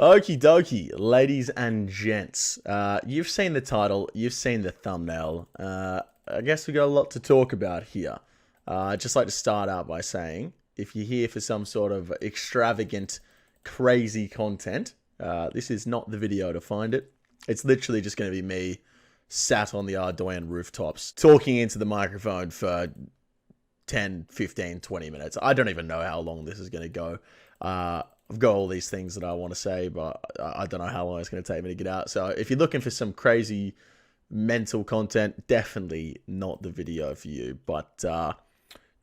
Okie dokie, ladies and gents. You've seen the title, you've seen the thumbnail. I guess we got a lot to talk about here. I'd just like to start out by saying, if you're here for some sort of extravagant, crazy content, this is not the video to find it. It's literally just going to be me sat on the Ardoyan rooftops talking into the microphone for 10, 15, 20 minutes. I don't even know how long this is going to go. I've got all these things that I want to say, but I don't know how long it's going to take me to get out. So if you're looking for some crazy mental content, definitely not the video for you. But to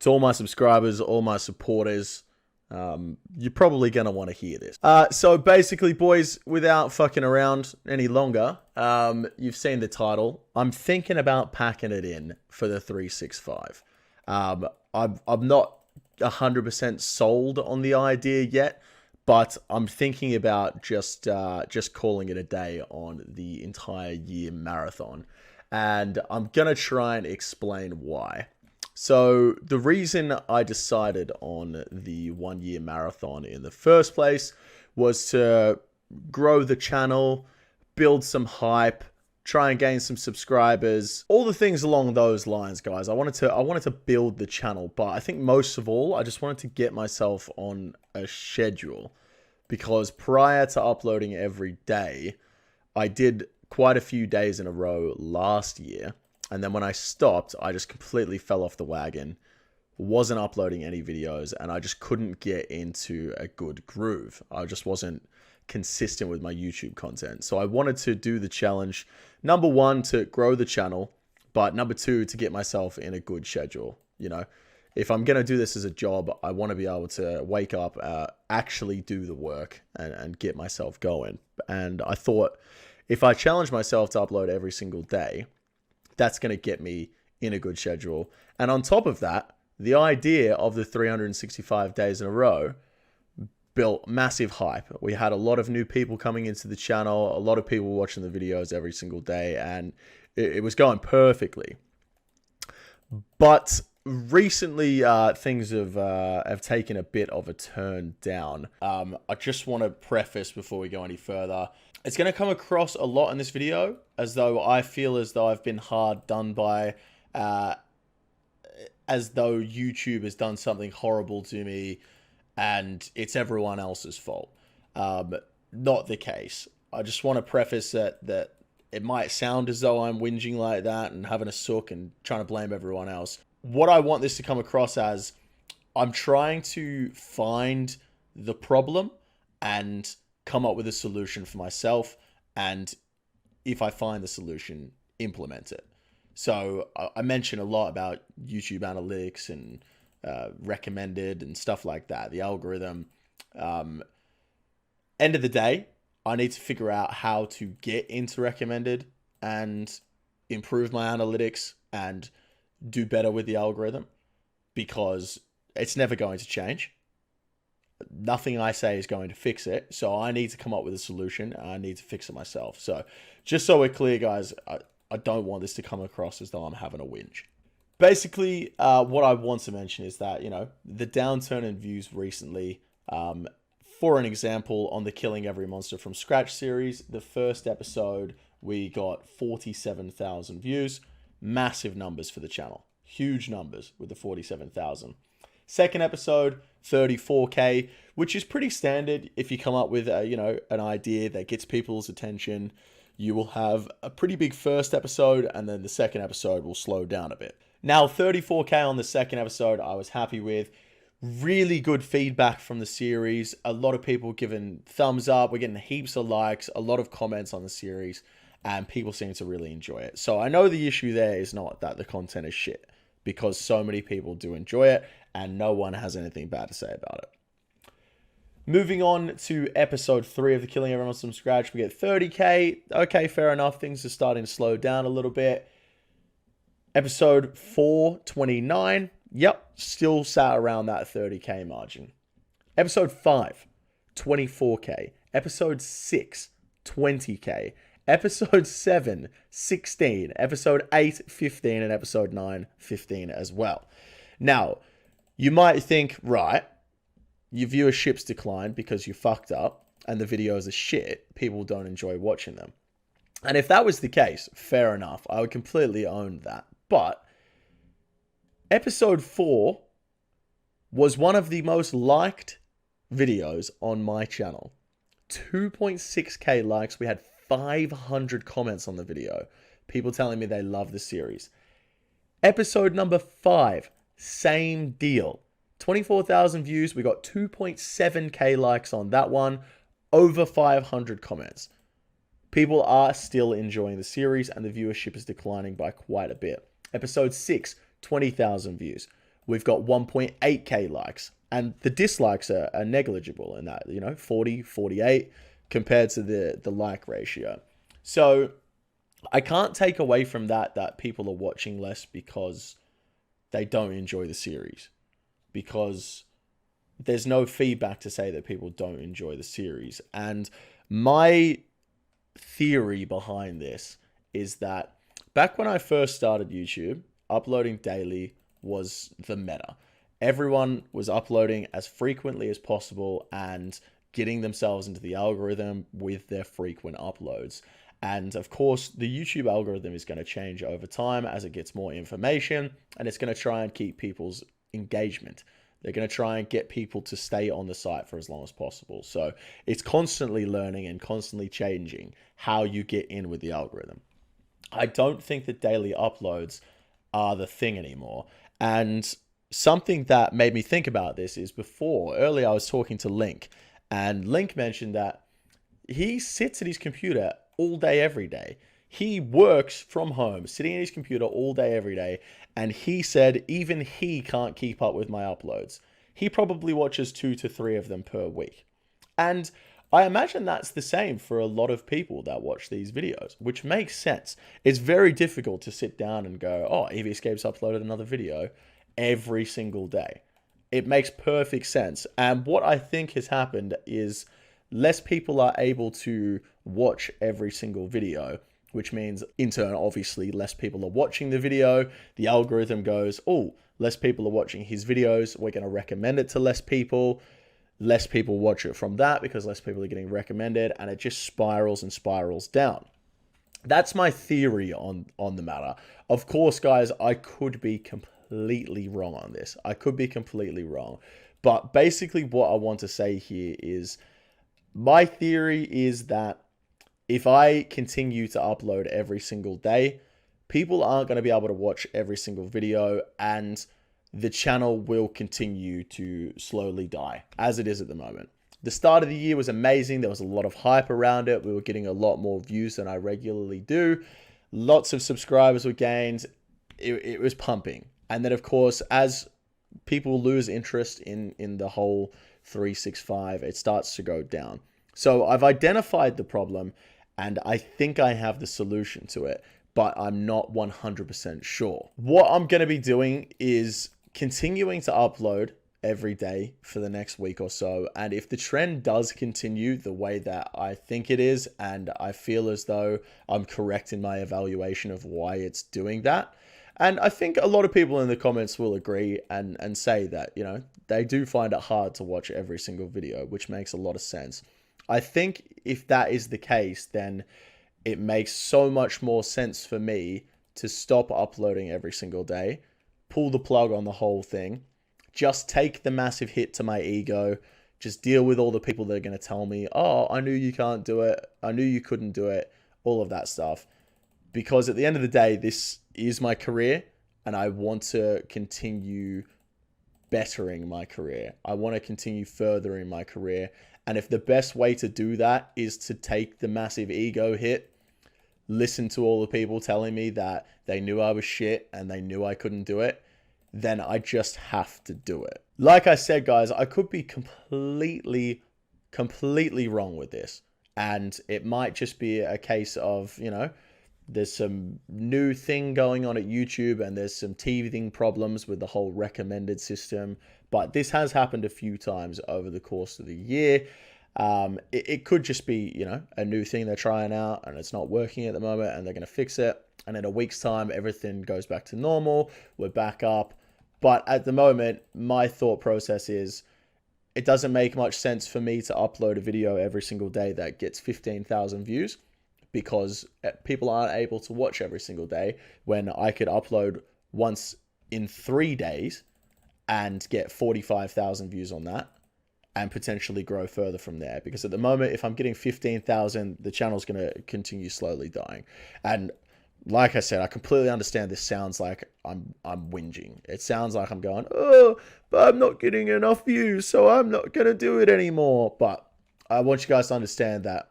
all my subscribers, all my supporters, you're probably going to want to hear this. So basically, boys, without fucking around any longer, you've seen the title. I'm thinking about packing it in for the 365. I'm not 100% sold on the idea yet, but I'm thinking about just calling it a day on the entire year marathon, and I'm gonna try and explain why. So the reason I decided on the 1 year marathon in the first place was to grow the channel, build some hype, try and gain some subscribers, all the things along those lines, guys. I wanted to build the channel, but I think most of all, I just wanted to get myself on a schedule, because prior to uploading every day, I did quite a few days in a row last year, and then when I stopped, I just completely fell off the wagon, wasn't uploading any videos, and I just couldn't get into a good groove. I just wasn't consistent with my YouTube content. So I wanted to do the challenge, number one, to grow the channel, but number two, to get myself in a good schedule. You know, if I'm going to do this as a job, I want to be able to wake up, actually do the work and get myself going. And I thought if I challenge myself to upload every single day, that's going to get me in a good schedule. And on top of that, the idea of the 365 days in a row built massive hype. We had a lot of new people coming into the channel, a lot of people watching the videos every single day, and it was going perfectly. But recently, things have taken a bit of a turn down. I just want to preface before we go any further, it's going to come across a lot in this video as though I feel as though I've been hard done by, as though YouTube has done something horrible to me and it's everyone else's fault. Not the case. I just want to preface that it might sound as though I'm whinging like that and having a sook and trying to blame everyone else. What I want this to come across as, I'm trying to find the problem and come up with a solution for myself, and if I find the solution, implement it. So I mention a lot about YouTube analytics and recommended and stuff like that, the algorithm. End of the day, I need to figure out how to get into recommended and improve my analytics and do better with the algorithm, because it's never going to change. Nothing I say is going to fix it. So I need to come up with a solution. I need to fix it myself. So just so we're clear, guys, I don't want this to come across as though I'm having a whinge. Basically, what I want to mention is that, you know, the downturn in views recently, for an example, on the Killing Every Monster from Scratch series, the first episode, we got 47,000 views. Massive numbers for the channel. Huge numbers with the 47,000. Second episode, 34K, which is pretty standard. If you come up with, you know, an idea that gets people's attention, you will have a pretty big first episode, and then the second episode will slow down a bit. Now, 34K on the second episode, I was happy with. Really good feedback from the series. A lot of people giving thumbs up. We're getting heaps of likes, a lot of comments on the series, and people seem to really enjoy it. So I know the issue there is not that the content is shit, because so many people do enjoy it, and no one has anything bad to say about it. Moving on to episode 3 of the Killing Everyone from Scratch, we get 30K. Okay, fair enough. Things are starting to slow down a little bit. Episode 4, 29. Yep, still sat around that 30K margin. Episode 5, 24K. Episode 6, 20K. Episode 7, 16. Episode 8, 15. And episode 9, 15 as well. Now, you might think, right, your viewership's declined because you fucked up. and the videos are shit, people don't enjoy watching them. And if that was the case, fair enough. I would completely own that. But episode 4 was one of the most liked videos on my channel. 2.6k likes. We had 500 comments on the video. People telling me they love the series. Episode number 5, same deal. 24,000 views. We got 2.7k likes on that one. Over 500 comments. People are still enjoying the series and the viewership is declining by quite a bit. Episode 6, 20,000 views. We've got 1.8k likes. And the dislikes are negligible in that, 40, 48 compared to the like ratio. So I can't take away from that people are watching less because they don't enjoy the series. Because there's no feedback to say that people don't enjoy the series. And my theory behind this is that back when I first started YouTube, uploading daily was the meta. Everyone was uploading as frequently as possible and getting themselves into the algorithm with their frequent uploads. And of course, the YouTube algorithm is going to change over time as it gets more information, and it's going to try and keep people's engagement. They're going to try and get people to stay on the site for as long as possible. So it's constantly learning and constantly changing how you get in with the algorithm. I don't think that daily uploads are the thing anymore. And something that made me think about this is earlier I was talking to Link, and Link mentioned that he sits at his computer all day, every day. He works from home, sitting at his computer all day, every day. And he said even he can't keep up with my uploads. He probably watches 2 to 3 of them per week. And I imagine that's the same for a lot of people that watch these videos, which makes sense. It's very difficult to sit down and go, oh, EVscape's uploaded another video every single day. It makes perfect sense. And what I think has happened is less people are able to watch every single video, which means in turn, obviously, less people are watching the video. The algorithm goes, oh, less people are watching his videos. We're going to recommend it to less people. Less people watch it from that because less people are getting recommended, and it just spirals and spirals down. That's my theory on the matter. Of course, guys, I could be completely wrong on this. I could be completely wrong. But basically what I want to say here is my theory is that if I continue to upload every single day, people aren't going to be able to watch every single video, and the channel will continue to slowly die as it is at the moment. The start of the year was amazing. There was a lot of hype around it. We were getting a lot more views than I regularly do. Lots of subscribers were gained. It was pumping. And then, of course, as people lose interest in the whole 365, it starts to go down. So I've identified the problem, and I think I have the solution to it, but I'm not 100% sure. What I'm going to be doing is continuing to upload every day for the next week or so. And if the trend does continue the way that I think it is, and I feel as though I'm correct in my evaluation of why it's doing that, and I think a lot of people in the comments will agree and say that, they do find it hard to watch every single video, which makes a lot of sense. I think if that is the case, then it makes so much more sense for me to stop uploading every single day, pull the plug on the whole thing, just take the massive hit to my ego, just deal with all the people that are going to tell me, oh, I knew you can't do it, I knew you couldn't do it, all of that stuff. Because at the end of the day, this is my career, and I want to continue bettering my career. I want to continue furthering my career. And if the best way to do that is to take the massive ego hit, listen to all the people telling me that they knew I was shit and they knew I couldn't do it, then I just have to do it. Like I said, guys, I could be completely wrong with this. And it might just be a case of, there's some new thing going on at YouTube and there's some teething problems with the whole recommended system. But this has happened a few times over the course of the year. It could just be, a new thing they're trying out and it's not working at the moment and they're going to fix it. And in a week's time, everything goes back to normal. We're back up. But at the moment, my thought process is it doesn't make much sense for me to upload a video every single day that gets 15,000 views, because people aren't able to watch every single day, when I could upload once in 3 days and get 45,000 views on that and potentially grow further from there. Because at the moment, if I'm getting 15,000, the channel's going to continue slowly dying. And like I said, I completely understand this sounds like I'm whinging. It sounds like I'm going, oh, but I'm not getting enough views, so I'm not going to do it anymore. But I want you guys to understand that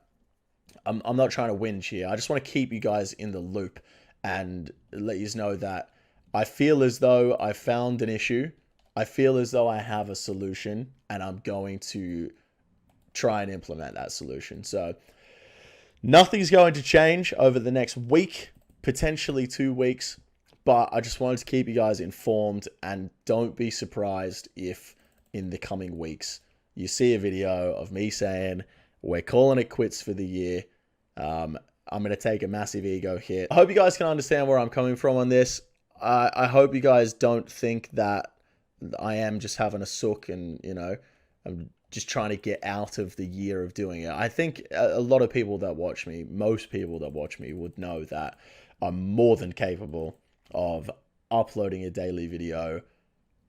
I'm not trying to whinge here. I just want to keep you guys in the loop and let you know that I feel as though I found an issue. I feel as though I have a solution, and I'm going to try and implement that solution. So nothing's going to change over the next week, potentially 2 weeks, but I just wanted to keep you guys informed, and don't be surprised if in the coming weeks you see a video of me saying we're calling it quits for the year. I'm going to take a massive ego hit. I hope you guys can understand where I'm coming from on this. I hope you guys don't think that I am just having a sook and, you know, I'm just trying to get out of the year of doing it. I think a lot of people that watch me, most people that watch me, would know that I'm more than capable of uploading a daily video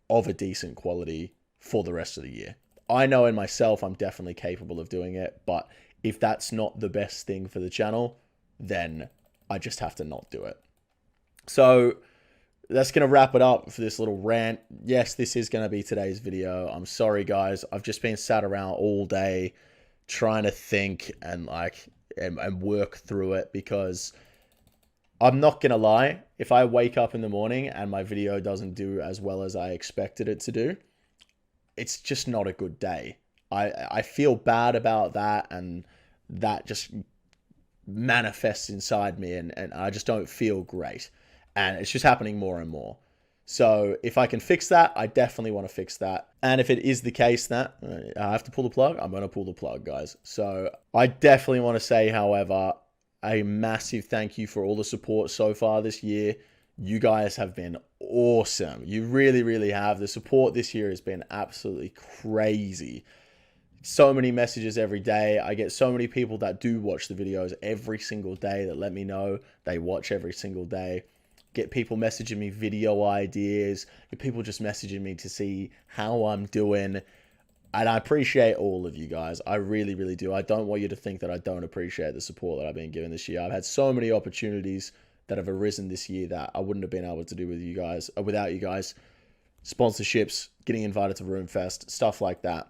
of a decent quality for the rest of the year. I know in myself I'm definitely capable of doing it, but if that's not the best thing for the channel, then I just have to not do it. So that's going to wrap it up for this little rant. Yes, this is going to be today's video. I'm sorry, guys. I've just been sat around all day trying to think and and work through it, because I'm not going to lie. If I wake up in the morning and my video doesn't do as well as I expected it to do, it's just not a good day. I feel bad about that, and that just manifests inside me, and I just don't feel great. And it's just happening more and more. So if I can fix that, I definitely want to fix that. And if it is the case that I have to pull the plug, I'm going to pull the plug, guys. So I definitely want to say, however, a massive thank you for all the support so far this year. You guys have been awesome. You really, really have. The support this year has been absolutely crazy. So many messages every day. I get so many people that do watch the videos every single day that let me know they watch every single day. Get people messaging me video ideas. Get people just messaging me to see how I'm doing. And I appreciate all of you guys. I really, really do. I don't want you to think that I don't appreciate the support that I've been given this year. I've had so many opportunities that have arisen this year that I wouldn't have been able to do with you guys, without you guys. Sponsorships, getting invited to Roomfest, stuff like that.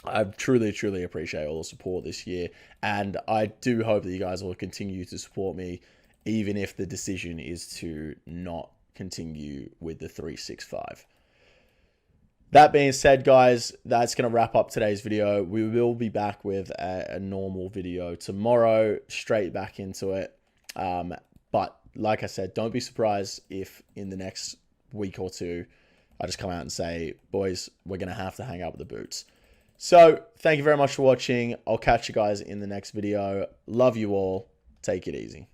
I truly, truly appreciate all the support this year. And I do hope that you guys will continue to support me, even if the decision is to not continue with the 365. That being said, guys, that's going to wrap up today's video. We will be back with a normal video tomorrow, straight back into it. But like I said, don't be surprised if in the next week or two, I just come out and say, boys, we're going to hang up the boots. So thank you very much for watching. I'll catch you guys in the next video. Love you all. Take it easy.